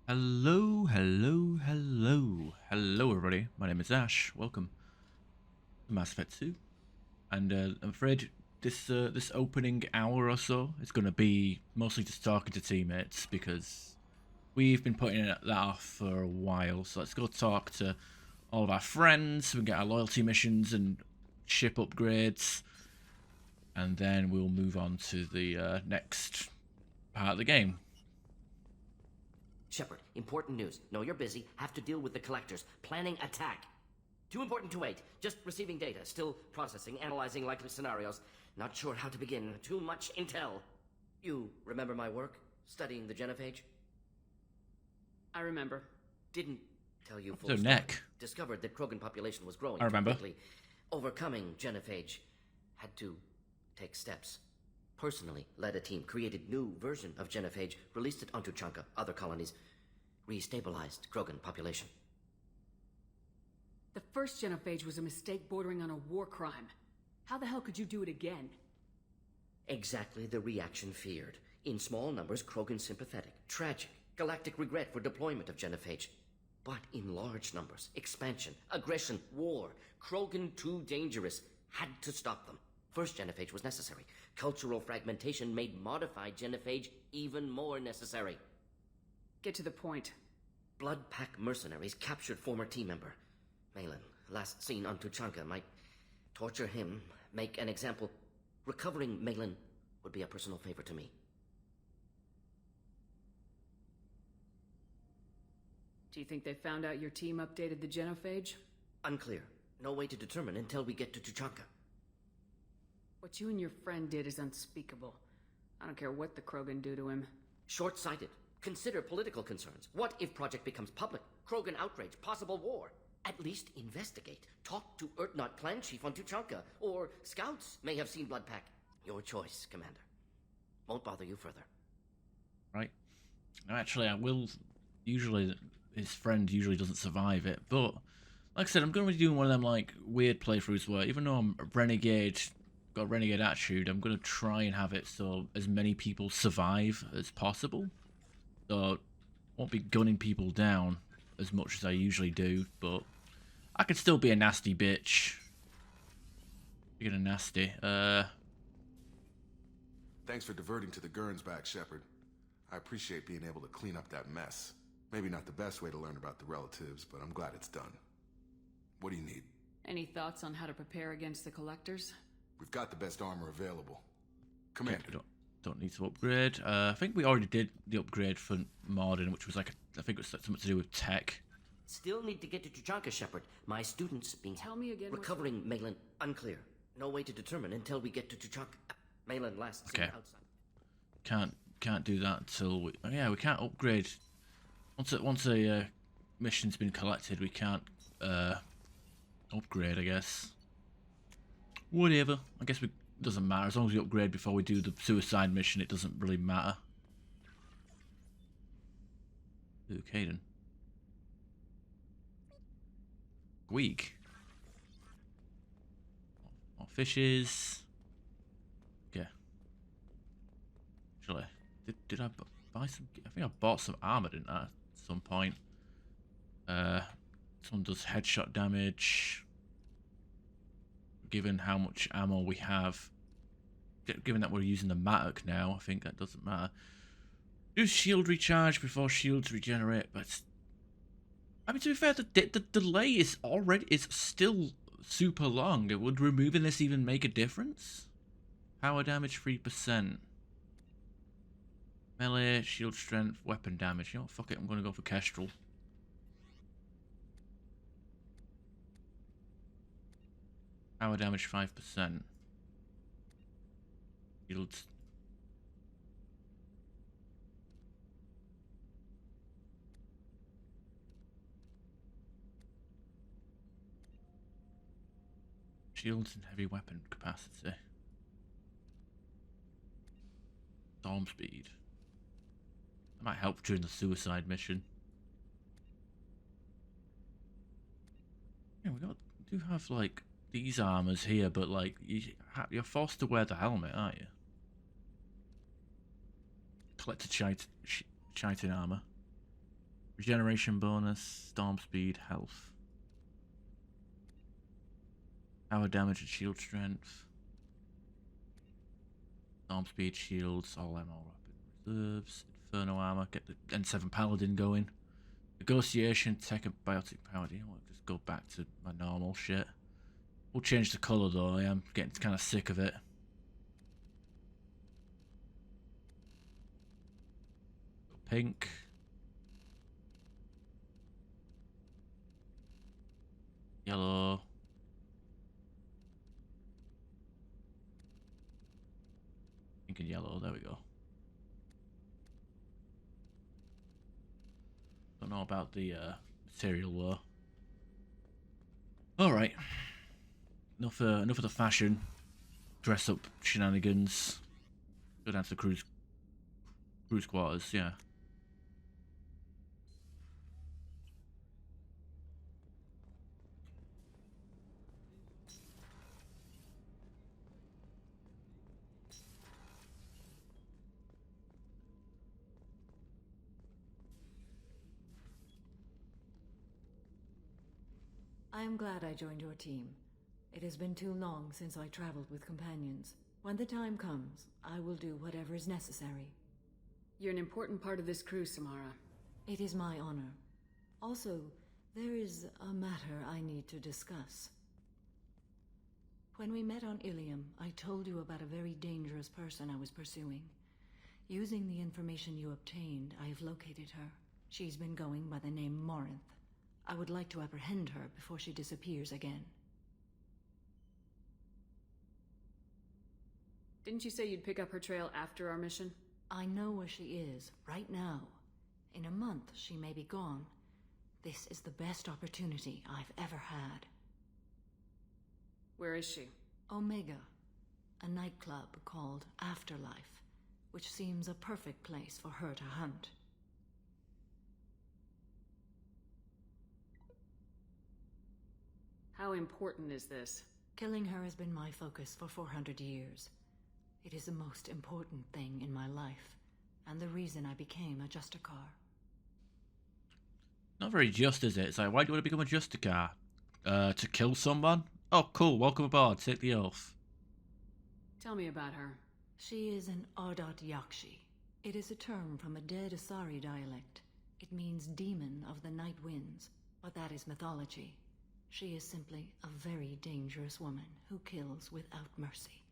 Hello, hello, hello, hello, everybody. My name is Ash. Welcome to Mass Effect 2. And I'm afraid this opening hour or so is going to be mostly just talking to teammates because we've been putting that off for a while. So let's go talk to all of our friends. So we can get our loyalty missions and ship upgrades, and then we'll move on to the next part of the game. Shepard, important news. Know you're busy. Have to deal with the collectors. Planning attack. Too important to wait. Just receiving data. Still processing, analyzing likely scenarios. Not sure how to begin. Too much intel. You remember my work? Studying the genophage? I remember. Didn't tell you full So, story. Neck. Discovered that Krogan population was growing I remember. too quickly. Overcoming genophage. Had to take steps. Personally led a team, created new version of genophage, released it onto Chanka, other colonies, restabilized Krogan population. The first genophage was a mistake bordering on a war crime. How the hell could you do it again? Exactly the reaction feared. In small numbers, Krogan sympathetic. Tragic. Galactic regret for deployment of genophage. But in large numbers, expansion, aggression, war. Krogan too dangerous. Had to stop them. First genophage was necessary. Cultural fragmentation made modified genophage even more necessary. Get to the point. Blood Pack mercenaries captured former team member. Malin, last seen on Tuchanka, might torture him, make an example. Recovering Malin would be a personal favor to me. Do you think they found out your team updated the genophage? Unclear. No way to determine until we get to Tuchanka. What you and your friend did is unspeakable. I don't care what the Krogan do to him. Short-sighted. Consider political concerns. What if Project becomes public? Krogan outrage, possible war. At least investigate. Talk to Urtnot clan chief on Tuchanka. Or scouts may have seen Blood Pack. Your choice, Commander. Won't bother you further. Right. No, actually, I will. Usually, his friend usually doesn't survive it, but like I said, I'm going to be doing one of them like weird playthroughs where even though I'm a renegade, got a renegade attitude, I'm going to try and have it so as many people survive as possible. So I won't be gunning people down as much as I usually do, but I can still be a nasty bitch. You're gonna nasty. Thanks for diverting to the Gurns back, Shepard. I appreciate being able to clean up that mess. Maybe not the best way to learn about the relatives, but I'm glad it's done. What do you need? Any thoughts on how to prepare against the collectors? We've got the best armor available. Commander. Don't need to upgrade. I think we already did the upgrade for Morden, which was like I think it was something to do with tech. Still need to get to Tuchanka, Shepard. My students being... Tell me again. Recovering Malin, unclear. No way to determine until we get to Tuchanka. Malin last seen outside. Can't do that until we... Oh yeah, we can't upgrade. Once a mission's been collected, we can't upgrade, I guess. Whatever. I guess it doesn't matter. As long as we upgrade before we do the suicide mission, it doesn't really matter. Okay then. Weak. More fishes. Okay. Actually, did I buy some? I think I bought some armor, didn't I? At some point. Someone does headshot damage. Given how much ammo we have, given that we're using the Matic now, I think that doesn't matter. Do shield recharge before shields regenerate, but I mean, to be fair, the delay is still super long. Would removing this even make a difference? Power damage 3%. Melee, shield strength, weapon damage. You know what, fuck it, I'm gonna go for Kestrel. Power damage 5%. Shields. Shields and heavy weapon capacity. Storm speed. That might help during the suicide mission. Yeah, do have like these armors here, but like you're forced to wear the helmet, aren't you? Collected chitin armor. Regeneration bonus, storm speed, health. Power damage and shield strength. Storm speed, shields, all ammo, rapid reserves, inferno armor, get the N7 paladin going. Negotiation, tech and biotic power. You know what? Just go back to my normal shit. We'll change the colour though, I am getting kind of sick of it. Pink. Yellow. Pink and yellow, there we go. Don't know about the material though. Alright. Enough of the fashion. Dress up shenanigans. Go down to the cruise quarters, yeah. I am glad I joined your team. It has been too long since I traveled with companions. When the time comes, I will do whatever is necessary. You're an important part of this crew, Samara. It is my honor. Also, there is a matter I need to discuss. When we met on Ilium, I told you about a very dangerous person I was pursuing. Using the information you obtained, I have located her. She's been going by the name Morinth. I would like to apprehend her before she disappears again. Didn't you say you'd pick up her trail after our mission? I know where she is, right now. In a month, she may be gone. This is the best opportunity I've ever had. Where is she? Omega, a nightclub called Afterlife, which seems a perfect place for her to hunt. How important is this? Killing her has been my focus for 400 years. It is the most important thing in my life, and the reason I became a Justicar. Not very just, is it? It's like, why do you want to become a Justicar? To kill someone? Oh, cool, welcome aboard, take the oath. Tell me about her. She is an Ardat Yakshi. It is a term from a dead Asari dialect. It means demon of the night winds, but that is mythology. She is simply a very dangerous woman who kills without mercy.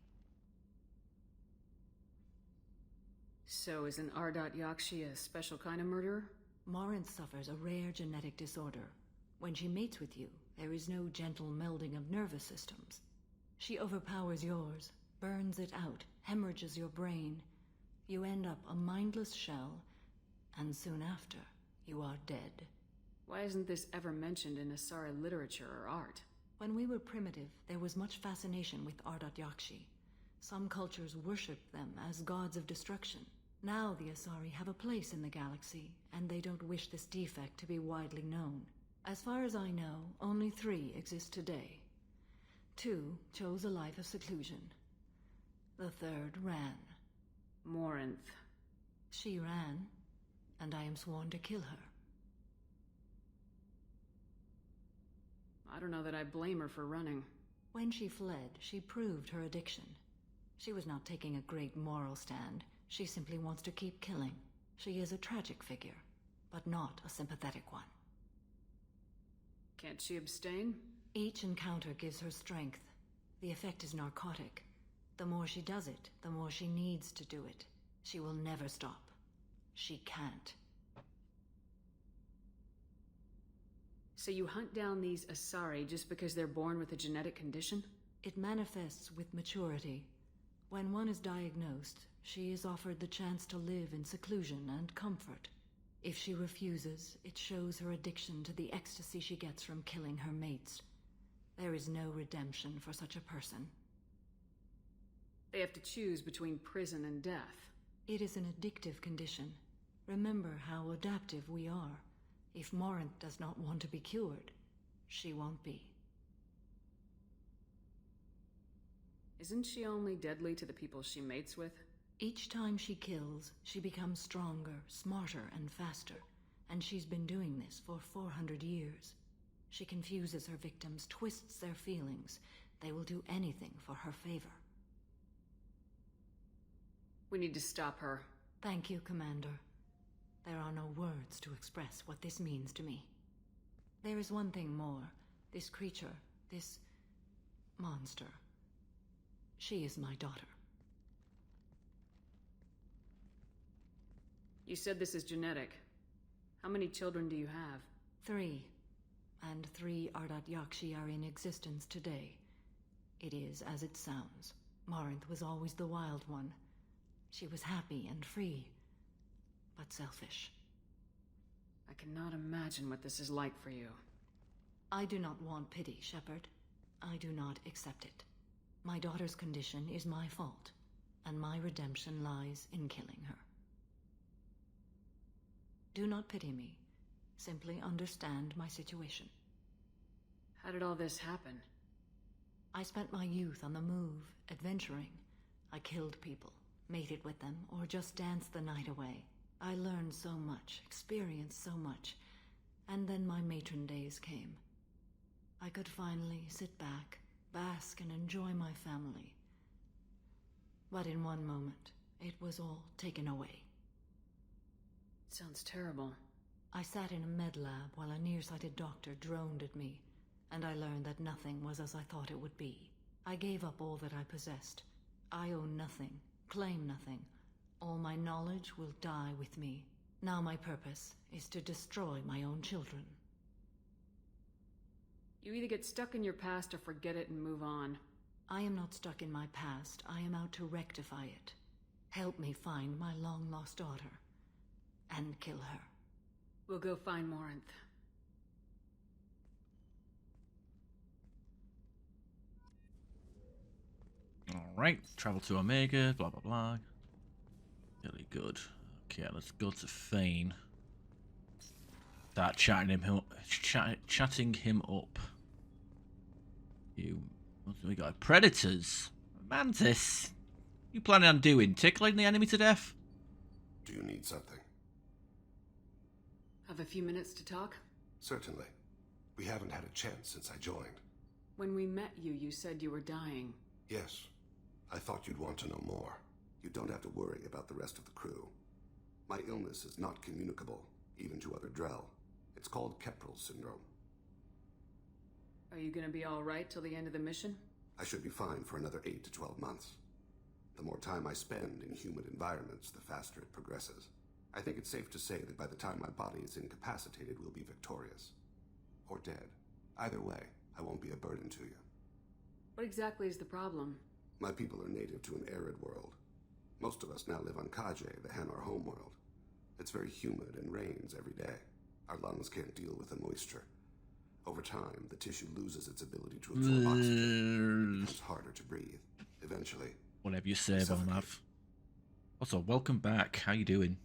So is an Ardat Yakshi a special kind of murderer? Morinth suffers a rare genetic disorder. When she mates with you, there is no gentle melding of nervous systems. She overpowers yours, burns it out, hemorrhages your brain. You end up a mindless shell, and soon after, you are dead. Why isn't this ever mentioned in Asari literature or art? When we were primitive, there was much fascination with Ardat Yakshi. Some cultures worshipped them as gods of destruction. Now the Asari have a place in the galaxy, and they don't wish this defect to be widely known. As far as I know, only 3 exist today. 2 chose a life of seclusion. The 3rd ran. Morinth. She ran, and I am sworn to kill her. I don't know that I blame her for running. When she fled, she proved her addiction. She was not taking a great moral stand. She simply wants to keep killing. She is a tragic figure, but not a sympathetic one. Can't she abstain? Each encounter gives her strength. The effect is narcotic. The more she does it, the more she needs to do it. She will never stop. She can't. So you hunt down these Asari just because they're born with a genetic condition? It manifests with maturity. When one is diagnosed, she is offered the chance to live in seclusion and comfort. If she refuses, it shows her addiction to the ecstasy she gets from killing her mates. There is no redemption for such a person. They have to choose between prison and death. It is an addictive condition. Remember how adaptive we are. If Morinth does not want to be cured, she won't be. Isn't she only deadly to the people she mates with? Each time she kills, she becomes stronger, smarter, and faster. and she's been doing this for 400 years. She confuses her victims, twists their feelings. They will do anything for her favor. We need to stop her. Thank you, Commander. There are no words to express what this means to me. There is one thing more. This creature, this monster. She is my daughter. You said this is genetic. How many children do you have? 3. And 3 Ardat Yakshi are in existence today. It is as it sounds. Marinth was always the wild one. She was happy and free, but selfish. I cannot imagine what this is like for you. I do not want pity, Shepard. I do not accept it. My daughter's condition is my fault, and my redemption lies in killing her. Do not pity me. Simply understand my situation. How did all this happen? I spent my youth on the move, adventuring. I killed people, mated with them, or just danced the night away. I learned so much, experienced so much, and then my matron days came. I could finally sit back, bask, and enjoy my family. But in one moment, it was all taken away. Sounds terrible. I sat in a med lab while a nearsighted doctor droned at me, and I learned that nothing was as I thought it would be. I gave up all that I possessed. I own nothing, claim nothing. All my knowledge will die with me. Now my purpose is to destroy my own children. You either get stuck in your past or forget it and move on. I am not stuck in my past. I am out to rectify it. Help me find my long-lost daughter. And kill her. We'll go find Morinth. Alright, travel to Omega, blah blah blah. Really good. Okay, let's go to Fane. Start chatting him up. What have we got? Predators? Mantis? You planning on doing? Tickling the enemy to death? Do you need something? Have a few minutes to talk? Certainly. We haven't had a chance since I joined. When we met you, you said you were dying. Yes. I thought you'd want to know more. You don't have to worry about the rest of the crew. My illness is not communicable, even to other Drell. It's called Keprel syndrome. Are you gonna be alright till the end of the mission? I should be fine for another 8 to 12 months. The more time I spend in humid environments, the faster it progresses. I think it's safe to say that by the time my body is incapacitated, we'll be victorious. Or dead. Either way, I won't be a burden to you. What exactly is the problem? My people are native to an arid world. Most of us now live on Kaje, the Hanar homeworld. It's very humid and rains every day. Our lungs can't deal with the moisture. Over time, the tissue loses its ability to absorb oxygen. It becomes harder to breathe. Eventually... Whatever you say, Belmav. Also, welcome back. How you doing?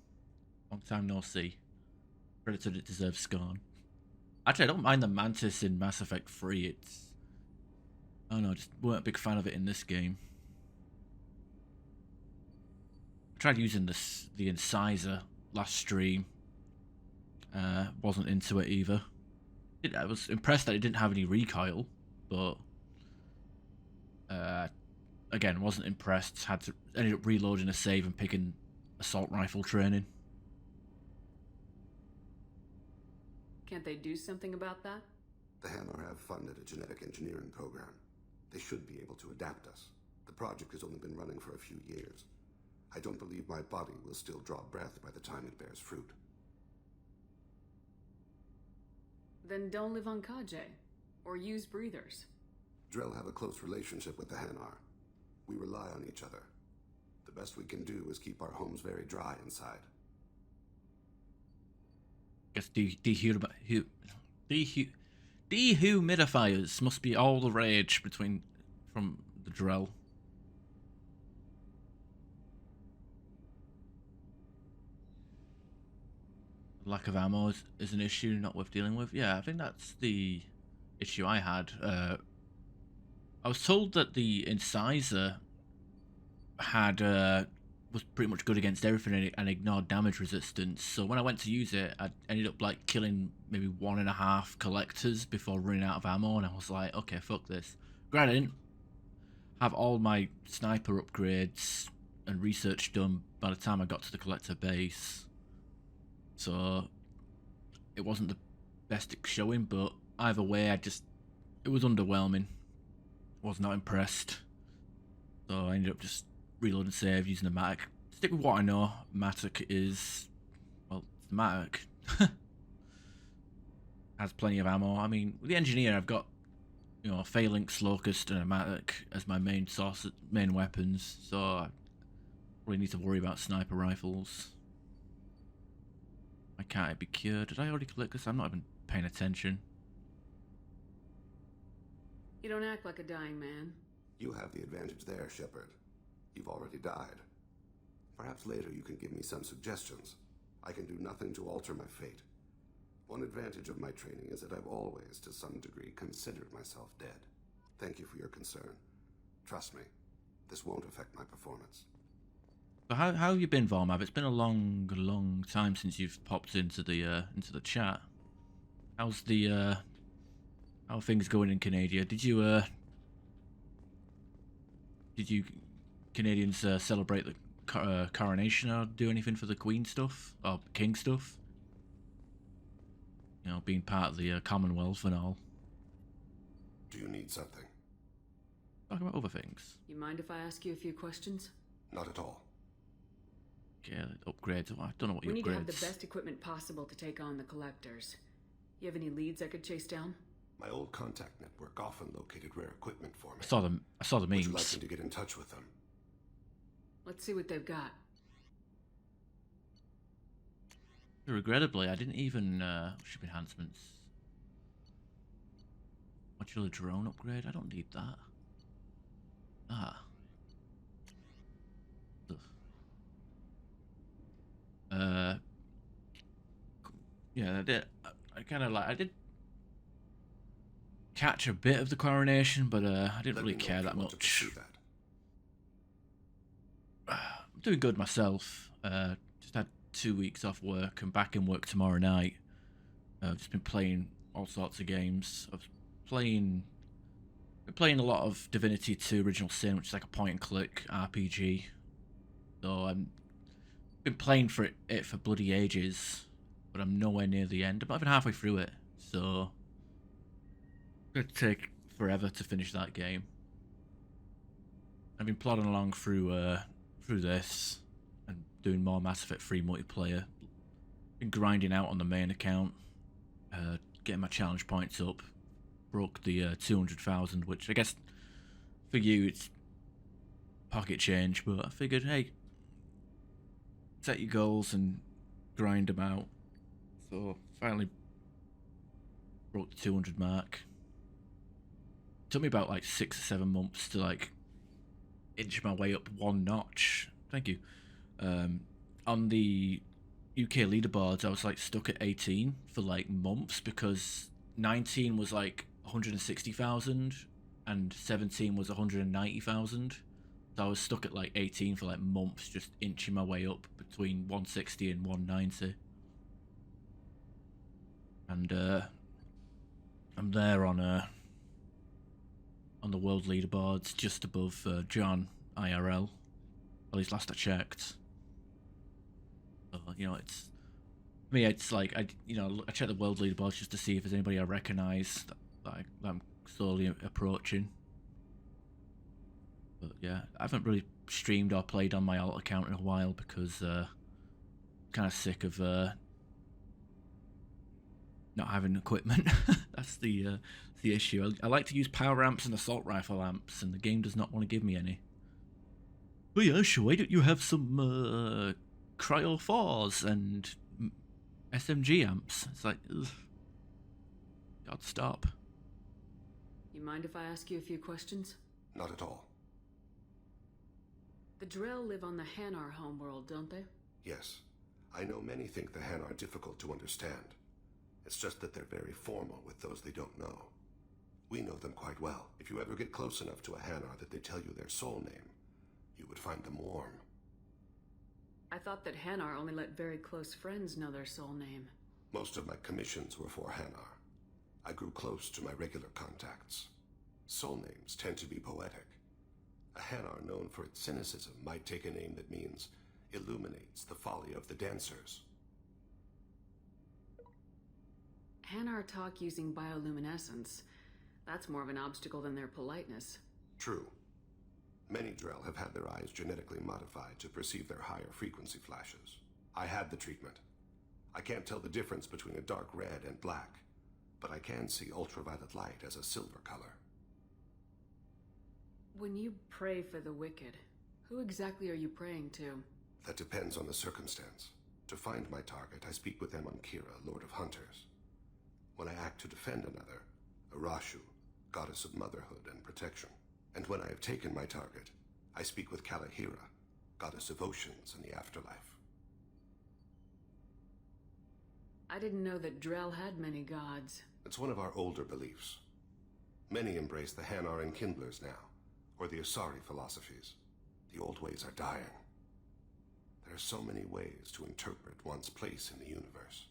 Long time no see. Predator that deserves scorn. Actually, I don't mind the Mantis in Mass Effect 3. It's... I don't know, just weren't a big fan of it in this game. I tried using the incisor last stream. Wasn't into it either. I was impressed that it didn't have any recoil, but again, wasn't impressed. Ended up reloading a save and picking assault rifle training. Can't they do something about that? The Hanar have funded a genetic engineering program. They should be able to adapt us. The project has only been running for a few years. I don't believe my body will still draw breath by the time it bears fruit. Then don't live on Kaje. Or use breathers. Drell have a close relationship with the Hanar. We rely on each other. The best we can do is keep our homes very dry inside. Guess dehumidifiers must be all the rage from the Drell. Lack of ammo is an issue not worth dealing with. Yeah, I think that's the issue I had. I was told that the incisor had was pretty much good against everything and ignored damage resistance. So when I went to use it, I ended up like killing maybe 1.5 collectors before running out of ammo, and I was like, okay, fuck this. Granted, I didn't have all my sniper upgrades and research done by the time I got to the collector base, so it wasn't the best showing, but either way, it was underwhelming. Was not impressed. So I ended up just reloading save using the Matic. Stick with what I know. Matic is, well, it's the Matic. Has plenty of ammo. I mean, with the engineer, I've got, a Phalanx, Locust, and a Matic as my main weapons. So I really need to worry about sniper rifles. Why can't it be cured? Did I already click this? I'm not even paying attention. You don't act like a dying man. You have the advantage there, Shepard. You've already died. Perhaps later you can give me some suggestions. I can do nothing to alter my fate. One advantage of my training is that I've always, to some degree, considered myself dead. Thank you for your concern. Trust me, this won't affect my performance. So how have you been, Vormav? It's been a long time since you've popped into the chat. How's the how are things going in Canada? Did you Canadians celebrate the coronation or do anything for the Queen stuff or King stuff? Being part of the Commonwealth and all. Do you need something? Talk about other things. You mind if I ask you a few questions? Not at all. Okay, upgrades. I don't know what We you need to have upgrades. the best equipment possible to take on the collectors. You have any leads I could chase down? My old contact network often located rare equipment for me. I saw the Would you like memes. me to get in touch with them? Let's see what they've got. Regrettably, I didn't even ship enhancements. Modular drone upgrade. I don't need that. Ah. Ugh. Yeah, I did. I did catch a bit of the coronation, but I didn't Let really me know care if you that want to much. pursue that. I'm doing good myself. Just had 2 weeks off work. I'm back in work tomorrow night. I've just been playing all sorts of games. Been playing a lot of Divinity 2 Original Sin, which is like a point-and-click RPG. So I've been playing it for bloody ages, but I'm nowhere near the end. I'm not even halfway through it, so it's gonna take forever to finish that game. I've been plodding along through this and doing more Mass Effect 3 multiplayer. Been grinding out on the main account, getting my challenge points up. Broke the 200,000, which I guess for you it's pocket change, but I figured, hey, set your goals and grind them out. So finally broke the 200 mark. Took me about like 6 or 7 months to like inch my way up one notch. Thank you. On the UK leaderboards, I was like stuck at 18 for like months because 19 was like 160,000 and 17 was 190,000. So I was stuck at like 18 for like months, just inching my way up between 160 and 190. And I'm there on the world leaderboards, just above John IRL. At least last I checked. So, it's me. It's like I check the world leaderboards just to see if there's anybody I recognise that I'm slowly approaching. But yeah, I haven't really streamed or played on my alt account in a while because kind of sick of not having equipment. That's the issue. I like to use power amps and assault rifle amps, and the game does not want to give me any. Oh yeah, sure. Why don't you have some cryo 4s and SMG amps? It's like, ugh. God, stop. You mind if I ask you a few questions? Not at all. The Drell live on the Hanar homeworld, don't they? Yes. I know many think the Han are difficult to understand. It's just that they're very formal with those they don't know. We know them quite well. If you ever get close enough to a Hanar that they tell you their soul name, you would find them warm. I thought that Hanar only let very close friends know their soul name. Most of my commissions were for Hanar. I grew close to my regular contacts. Soul names tend to be poetic. A Hanar known for its cynicism might take a name that means illuminates the folly of the dancers. Hanar talk using bioluminescence. That's more of an obstacle than their politeness. True. Many Drell have had their eyes genetically modified to perceive their higher frequency flashes. I had the treatment. I can't tell the difference between a dark red and black, but I can see ultraviolet light as a silver color. When you pray for the wicked, who exactly are you praying to? That depends on the circumstance. To find my target, I speak with Kira, Lord of Hunters. When I act to defend another, Arashu, goddess of motherhood and protection. And when I have taken my target, I speak with Kalahira, goddess of oceans and the afterlife. I didn't know that Drell had many gods. It's one of our older beliefs. Many embrace the Hanar and Kindlers now, or the Asari philosophies. The old ways are dying. There are so many ways to interpret one's place in the universe.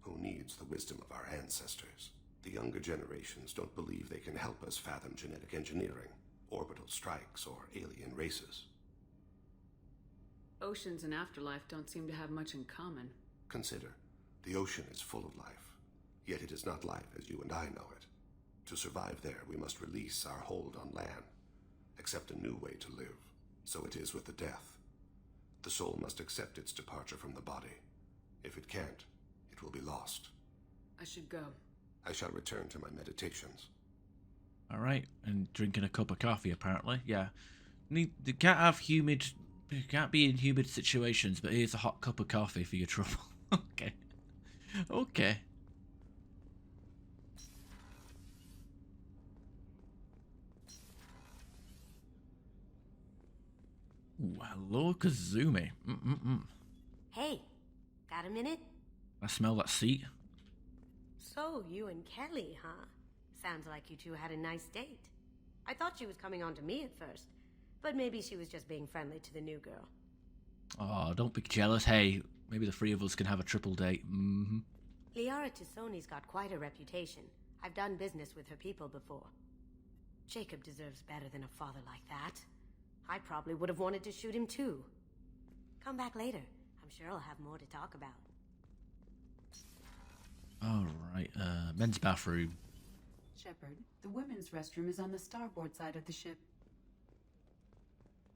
Who needs the wisdom of our ancestors? The younger generations don't believe they can help us fathom genetic engineering, orbital strikes, or alien races. Oceans and afterlife don't seem to have much in common. Consider, the ocean is full of life, yet it is not life as you and I know it. To survive there, we must release our hold on land, accept a new way to live. So it is with the death. The soul must accept its departure from the body. If it can't, it will be lost. I should go. I shall return to my meditations. All right, and drinking a cup of coffee apparently. Yeah, you can't be in humid situations, but here's a hot cup of coffee for your trouble. Okay, okay. Ooh, hello, Kazumi. Hey, got a minute? I smell that seat. So, you and Kelly, huh? Sounds like you two had a nice date. I thought she was coming on to me at first, but maybe she was just being friendly to the new girl. Oh, don't be jealous. Hey, maybe the three of us can have a triple date. Liara Tisoni's got quite a reputation. I've done business with her people before. Jacob deserves better than a father like that. I probably would have wanted to shoot him too. Come back later. I'm sure I'll have more to talk about. Alright, men's bathroom. Shepard, the women's restroom is on the starboard side of the ship.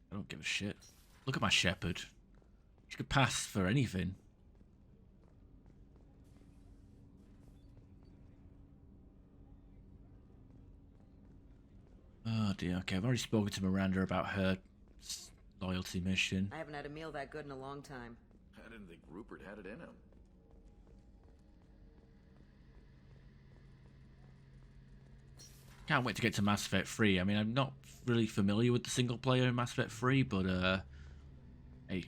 I don't give a shit. Look at my shepherd. She could pass for anything. Oh dear, okay, I've already spoken to Miranda about her loyalty mission. I haven't had a meal that good in a long time. I didn't think Rupert had it in him. Can't wait to get to Mass Effect 3. I mean, I'm not really familiar with the single player in Mass Effect 3, but hey,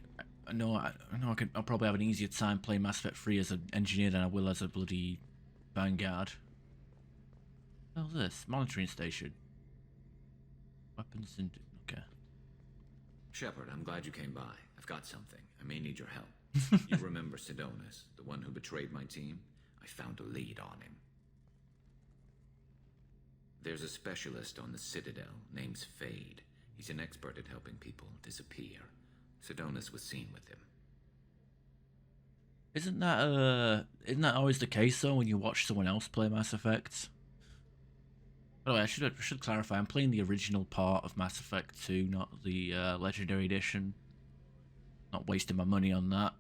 I know I'll probably have an easier time playing Mass Effect 3 as an engineer than I will as a bloody Vanguard. What's this? Monitoring station. Weapons and... okay. Shepard, I'm glad you came by. I've got something. I may need your help. You remember Sidonis, the one who betrayed my team? I found a lead on him. There's a specialist on the Citadel, name's Fade. He's an expert at helping people disappear. Sidonis was seen with him. Isn't that always the case though when you watch someone else play Mass Effect? By the way, I should clarify, I'm playing the original part of Mass Effect 2, not the Legendary Edition. Not wasting my money on that.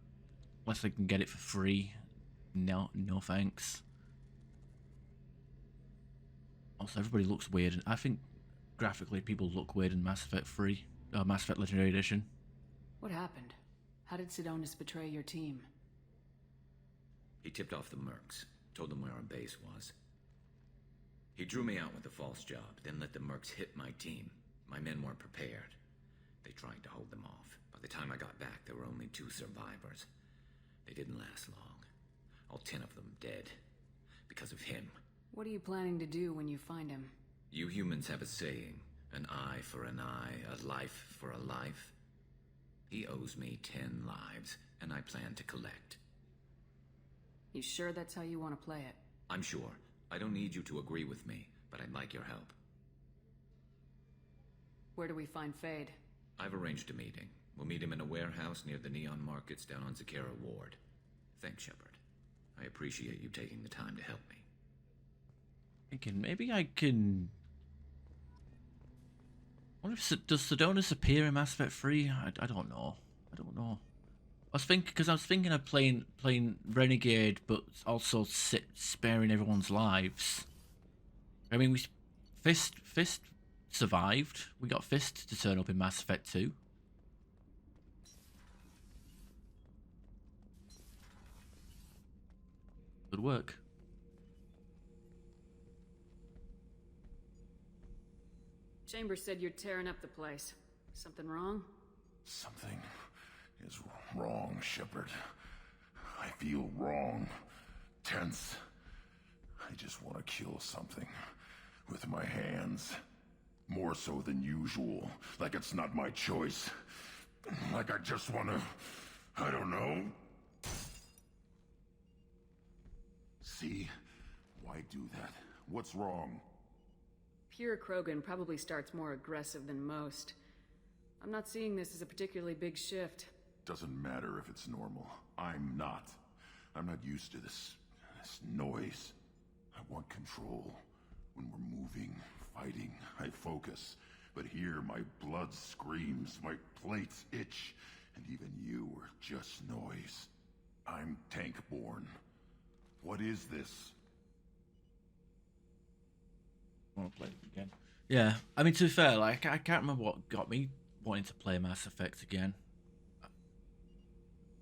Unless I can get it for free. No thanks. Also, everybody looks weird. I think graphically people look weird in Mass Effect 3. Mass Effect Legendary Edition. What happened? How did Sidonis betray your team? He tipped off the mercs, told them where our base was. He drew me out with a false job, then let the mercs hit my team. My men weren't prepared. They tried to hold them off. By the time I got back, there were only 2 survivors. They didn't last long. All 10 of them dead. Because of him. What are you planning to do when you find him? You humans have a saying, an eye for an eye, a life for a life. He owes me 10 lives, and I plan to collect. You sure that's how you want to play it? I'm sure. I don't need you to agree with me, but I'd like your help. Where do we find Fade? I've arranged a meeting. We'll meet him in a warehouse near the Neon Markets down on Zakera Ward. Thanks, Shepard. I appreciate you taking the time to help me. Thinking maybe I can... I wonder if does Sedonis appear in Mass Effect 3? I don't know. I don't know. I was thinking of playing Renegade, but also sparing everyone's lives. I mean, Fist survived. We got Fist to turn up in Mass Effect 2. Good work. Chambers said you're tearing up the place. Something wrong? Something is wrong, Shepard. I feel wrong. Tense. I just want to kill something. With my hands. More so than usual. Like it's not my choice. Like I just want to... I don't know. See? Why do that? What's wrong? Pure Krogan probably starts more aggressive than most. I'm not seeing this as a particularly big shift. Doesn't matter if it's normal. I'm not. I'm not used to this noise. I want control. When we're moving, fighting, I focus. But here, my blood screams, my plates itch, and even you are just noise. I'm tank-born. What is this? I want to play it again. Yeah, I mean, to be fair, like, I can't remember what got me wanting to play Mass Effect again.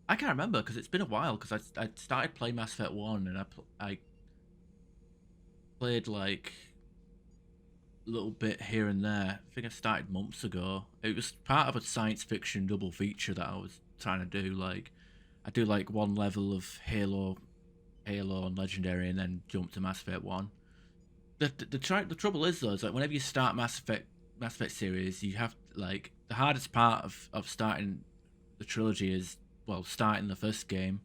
I can't remember, because it's been a while, because I started playing Mass Effect 1, and I played, like, a little bit here and there. I think I started months ago. It was part of a science fiction double feature that I was trying to do. Like, I do, like, one level of Halo and Legendary, and then jump to Mass Effect 1. The trouble is, though, is like whenever you start Mass Effect series, you have, like, the hardest part of starting the trilogy is, well, starting the first game.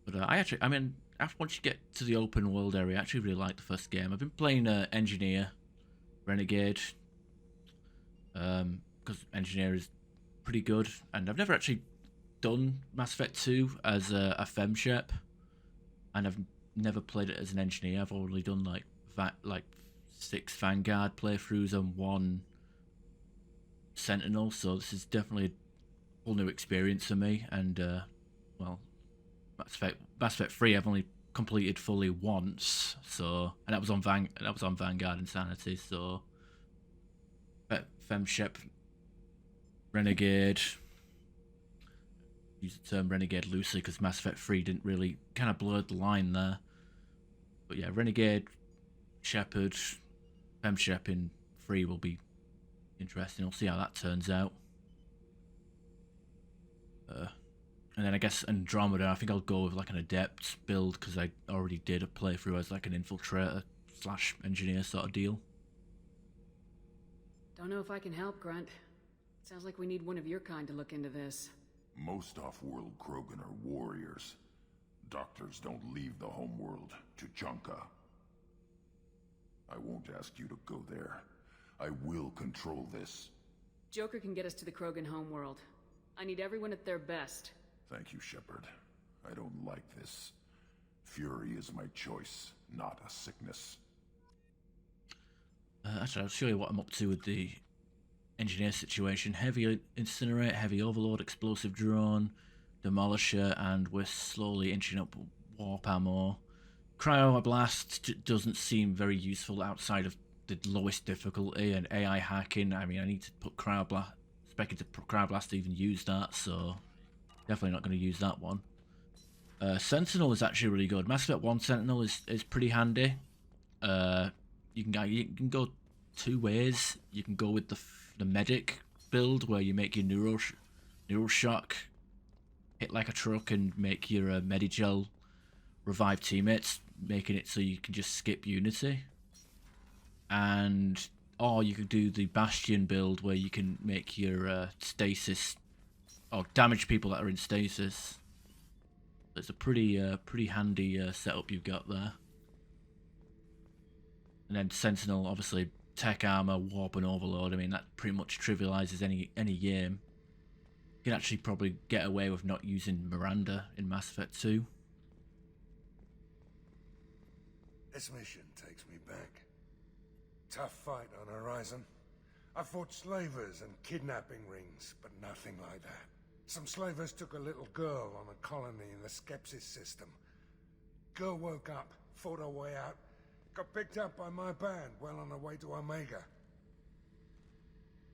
But I mean, once you get to the open world area, I actually really like the first game. I've been playing Engineer, Renegade, because Engineer is pretty good, and I've never actually done Mass Effect 2 as a femshep, and I've never played it as an engineer. I've already done like 6 Vanguard playthroughs and 1 Sentinel, so this is definitely a whole new experience for me. And well, Mass Effect 3 I've only completed fully once, so, and that was on Vanguard Insanity. So femshep, Renegade. Use the term Renegade loosely because Mass Effect 3 didn't really, kind of blurred the line there. But yeah, Renegade, Shepard, femshep in 3 will be interesting. We'll see how that turns out. And then I guess Andromeda, I think I'll go with like an Adept build because I already did a playthrough as like an infiltrator / engineer sort of deal. Don't know if I can help, Grunt. Sounds like we need one of your kind to look into this. Most off-world Krogan are warriors. Doctors don't leave the homeworld to Junka. I won't ask you to go there. I will control this. Joker can get us to the Krogan homeworld. I need everyone at their best. Thank you, Shepard. I don't like this. Fury is my choice, not a sickness. Actually, I'll show you what I'm up to with the engineer situation. Heavy Incinerate, Heavy Overload, Explosive Drone, Demolisher, and we're slowly inching up Warp Ammo. Cryoblast doesn't seem very useful outside of the lowest difficulty, and AI hacking. I mean, I need to put Cryoblast, expecting to put Cryoblast to even use that, so definitely not going to use that one. Sentinel is actually really good. Mass Effect 1 Sentinel is pretty handy. You can go 2 ways. You can go with the medic build where you make your neural shock hit like a truck and make your Medigel revive teammates, making it so you can just skip Unity. Or you could do the Bastion build where you can make your stasis or damage people that are in stasis. It's a pretty handy setup you've got there. And then Sentinel, obviously, tech armor, warp, and overload. I mean, that pretty much trivializes any game. You can actually probably get away with not using Miranda in Mass Effect 2. This mission takes me back. Tough fight on Horizon. I fought slavers and kidnapping rings, but nothing like that. Some slavers took a little girl on a colony in the Skepsis system. Girl woke up, fought her way out, got picked up by my band well on her way to Omega.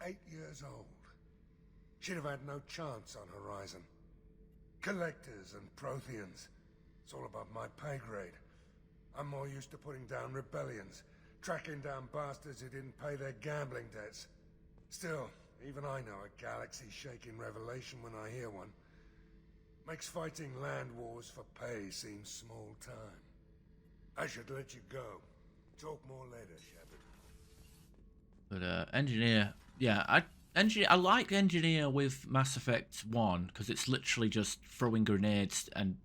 8 years old. She'd have had no chance on Horizon. Collectors and Protheans. It's all above my pay grade. I'm more used to putting down rebellions, tracking down bastards who didn't pay their gambling debts. Still, even I know a galaxy-shaking revelation when I hear one. Makes fighting land wars for pay seem small time. I should let you go. Talk more later, Shepard. But Engineer, yeah, I like Engineer with Mass Effect 1 because it's literally just throwing grenades and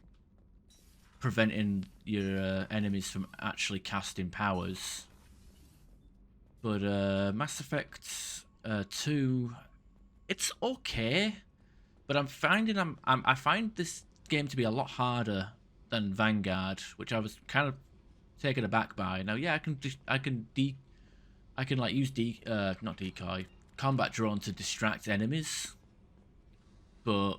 preventing your enemies from actually casting powers. But Mass Effect 2, it's okay, but I'm finding I find this game to be a lot harder than Vanguard, which I was kind of taken aback by. Now, yeah, I can like use not decoy, combat drone to distract enemies, but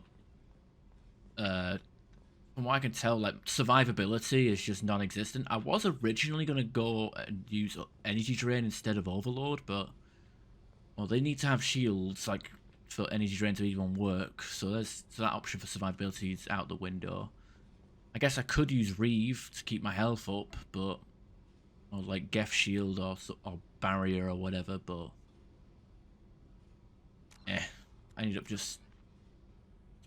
from what I can tell, like, survivability is just non-existent. I was originally gonna go and use energy drain instead of overload, but well, they need to have shields like for energy drain to even work, so that option for survivability is out the window. I guess I could use Reeve to keep my health up, but or like Geth shield or barrier or whatever, but I ended up just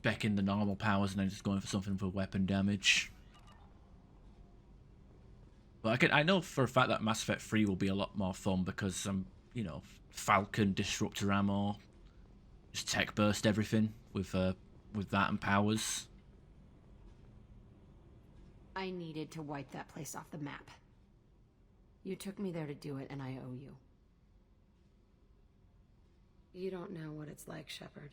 specking the normal powers and then just going for something for weapon damage. But I know for a fact that Mass Effect 3 will be a lot more fun because you know, Falcon, Disruptor ammo, just tech burst everything with that and powers. I needed to wipe that place off the map. You took me there to do it, and I owe you. You don't know what it's like, Shepard.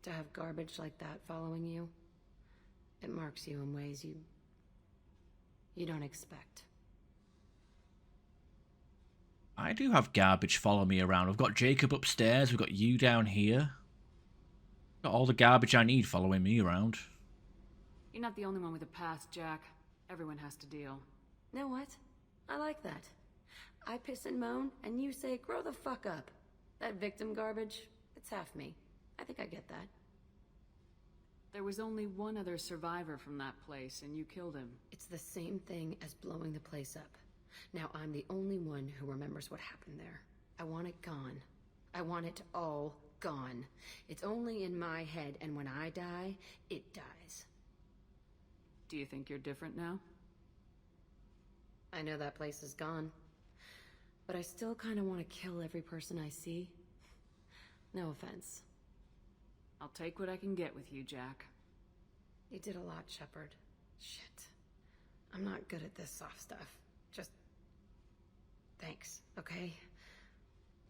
To have garbage like that following you. It marks you in ways you don't expect. I do have garbage follow me around. We've got Jacob upstairs, we've got you down here. Got all the garbage I need following me around. You're not the only one with a past, Jack. Everyone has to deal. Know what? I like that. I piss and moan, and you say, grow the fuck up. That victim garbage, it's half me. I think I get that. There was only one other survivor from that place, and you killed him. It's the same thing as blowing the place up. Now I'm the only one who remembers what happened there. I want it gone. I want it all gone. It's only in my head, and when I die, it dies. Do you think you're different now? I know that place is gone. But I still kind of want to kill every person I see. No offense. I'll take what I can get with you, Jack. You did a lot, Shepard. Shit. I'm not good at this soft stuff. Just... thanks, okay?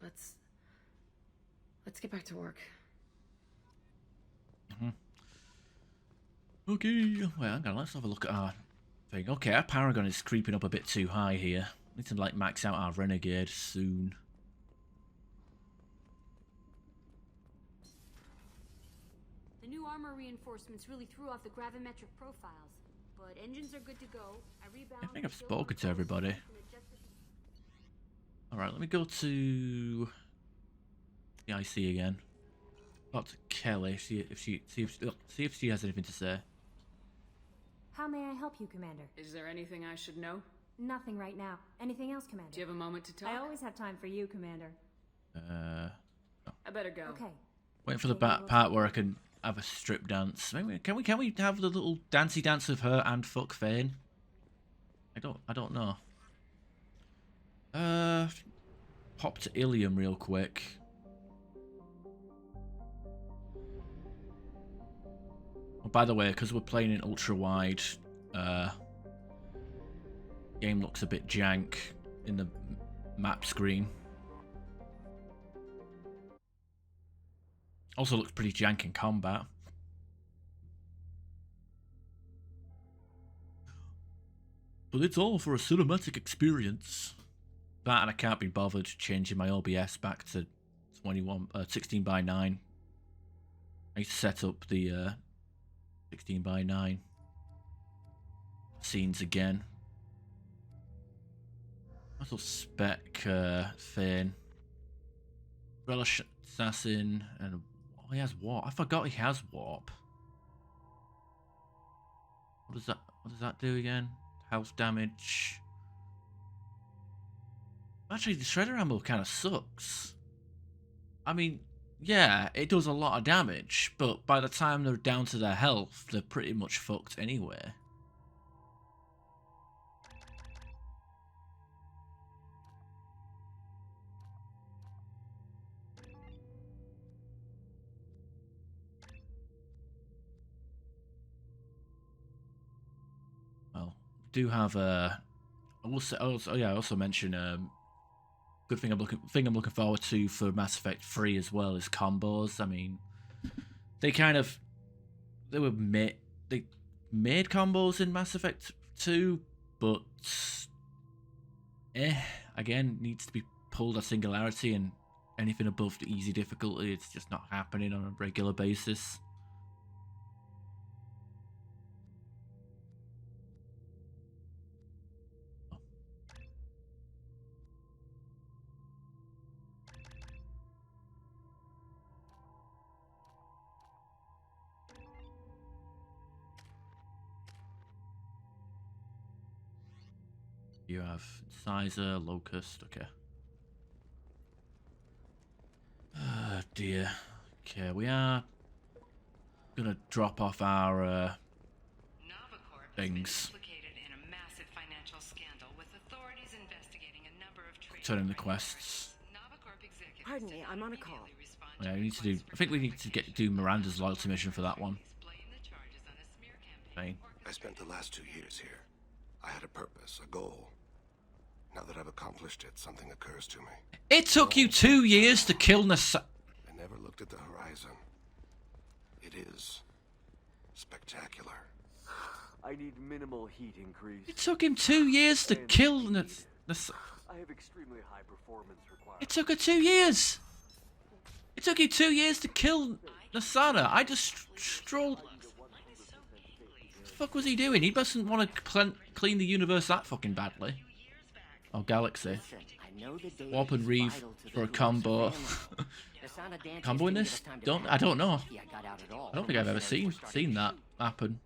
Let's get back to work. Okay, well, hang on, let's have a look at our thing. Okay, our Paragon is creeping up a bit too high here. Need to, like, max out our Renegade soon. The new armor reinforcements really threw off the gravimetric profiles, but engines are good to go. I think I've spoken to everybody. Alright, let me go to the IC again. Talk to Kelly, see if she has anything to say. How may I help you, Commander? Is there anything I should know? Nothing right now. Anything else, Commander? Do you have a moment to talk? I always have time for you, Commander. No. I better go. Okay. Waiting for the part where I can have a strip dance. Maybe, can we have the little dancey dance with her and fuck Fane? I don't know. Pop to Ilium real quick. Oh, by the way, because we're playing in ultra wide, game looks a bit jank in the map screen. Also looks pretty jank in combat. But it's all for a cinematic experience. That, and I can't be bothered changing my OBS back to 16:9. I need to set up the 16:9 scenes again. Little spec Thane, Relish Assassin, and he has warp. I forgot he has warp. What does that do again? Health damage. Actually, the shredder ammo kind of sucks. I mean, yeah, it does a lot of damage, but by the time they're down to their health, they're pretty much fucked anyway. Well, do have a. I also mention good thing I'm looking forward to for Mass Effect 3 as well is combos. I mean, they made combos in Mass Effect 2, but again, needs to be pulled at Singularity, and anything above the easy difficulty, it's just not happening on a regular basis. You have Sizer, Locust, okay. Oh dear. Okay, we are gonna drop off our things. Turn in the quests. Pardon me, I'm on a call. Yeah, we need to do. I think we need to do Miranda's loyalty mission for that one. Fine. I spent the last 2 years here. I had a purpose, a goal. Now that I've accomplished it, something occurs to me. It took you 2 years to kill Nasa. I never looked at the horizon. It is spectacular. I need minimal heat increase. It took him 2 years to kill Nasa. I have extremely high performance requirements. It took her 2 years. It took you 2 years to kill Nasana. I just strolled. What the fuck was he doing? He doesn't want to clean the universe that fucking badly. Oh, Galaxy. Warp and Reeve for a combo. Combo in this? I don't know. I don't think I've ever seen that happen.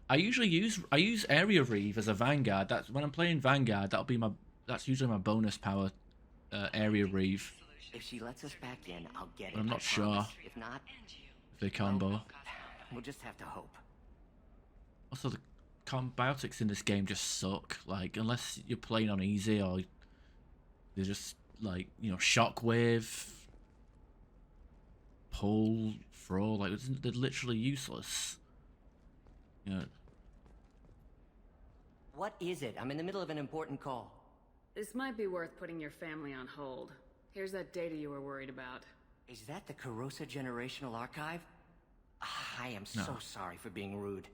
I use Area Reeve as a Vanguard. That's when I'm playing Vanguard. That's usually my bonus power. Area Reeve. If she lets us back in, I'll get it. I'm not sure. If not, if they combo. We'll just have to hope. Also, the biotics in this game just suck. Like, unless you're playing on easy, or they're just like, you know, shockwave, pull, throw. Like, they're literally useless. You know. What is it? I'm in the middle of an important call. This might be worth putting your family on hold. Here's that data you were worried about. Is that the Karosa Generational Archive? I am so sorry for being rude.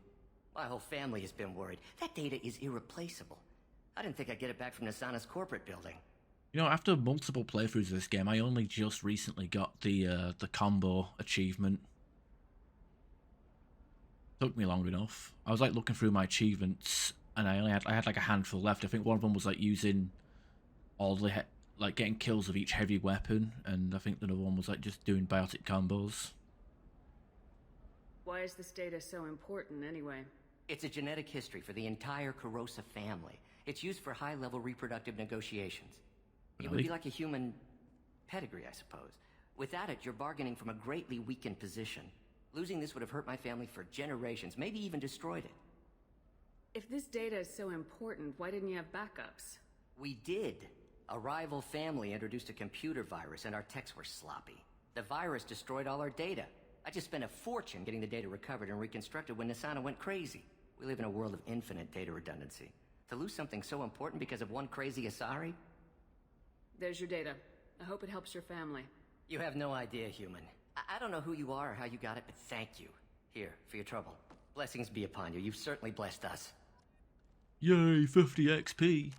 My whole family has been worried. That data is irreplaceable. I didn't think I'd get it back from Nasana's corporate building. You know, after multiple playthroughs of this game, I only just recently got the combo achievement. Took me long enough. I was like looking through my achievements, and I had like a handful left. I think one of them was like using all the like getting kills of each heavy weapon, and I think the other one was like just doing biotic combos. Why is this data so important anyway? It's a genetic history for the entire Karosa family. It's used for high-level reproductive negotiations. It would be like a human pedigree, I suppose. Without it, you're bargaining from a greatly weakened position. Losing this would have hurt my family for generations, maybe even destroyed it. If this data is so important, why didn't you have backups? We did. A rival family introduced a computer virus and our techs were sloppy. The virus destroyed all our data. I just spent a fortune getting the data recovered and reconstructed when Nisana went crazy. We live in a world of infinite data redundancy. To lose something so important because of one crazy Asari? There's your data. I hope it helps your family. You have no idea, human. I don't know who you are or how you got it, but thank you. Here, for your trouble. Blessings be upon you. You've certainly blessed us. Yay, 50 XP.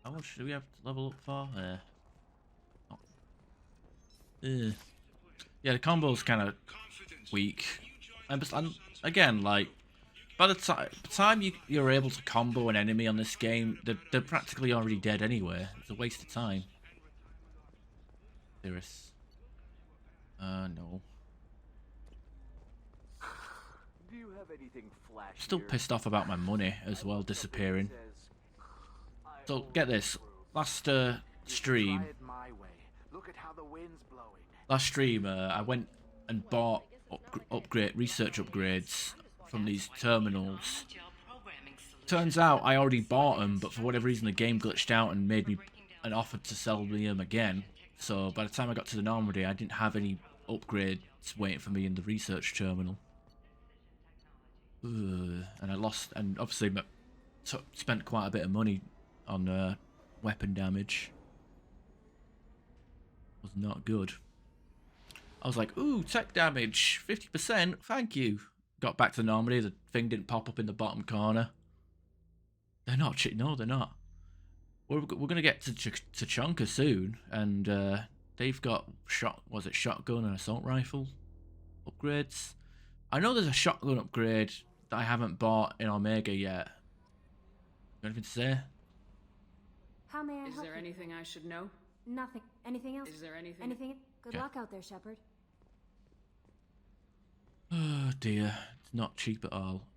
How much do we have to level up for? Yeah, the combo's kind of weak. And again, like, by the time you're able to combo an enemy on this game, they're practically already dead anyway. It's a waste of time. There's... no. Do you have anything flashy? Still pissed off about my money as well disappearing. So, get this. Last stream... Last stream, I went and bought research upgrades from these terminals. Turns out I already bought them, but for whatever reason the game glitched out and made me an offer to sell me them again. So by the time I got to the Normandy, I didn't have any upgrades waiting for me in the research terminal. And I lost, and obviously spent quite a bit of money on weapon damage. Was not good. I was like, ooh, tech damage, 50%, thank you. Got back to Normandy, the thing didn't pop up in the bottom corner. They're not, no, they're not. We're going to get to Chonka soon, and they've got shotgun and assault rifle upgrades. I know there's a shotgun upgrade that I haven't bought in Omega yet. You got anything to say? How may I help you? Is there anything I should know? Nothing. Anything else? Is there anything? Anything? Good Okay. luck out there, Shepard. Oh dear, it's not cheap at all.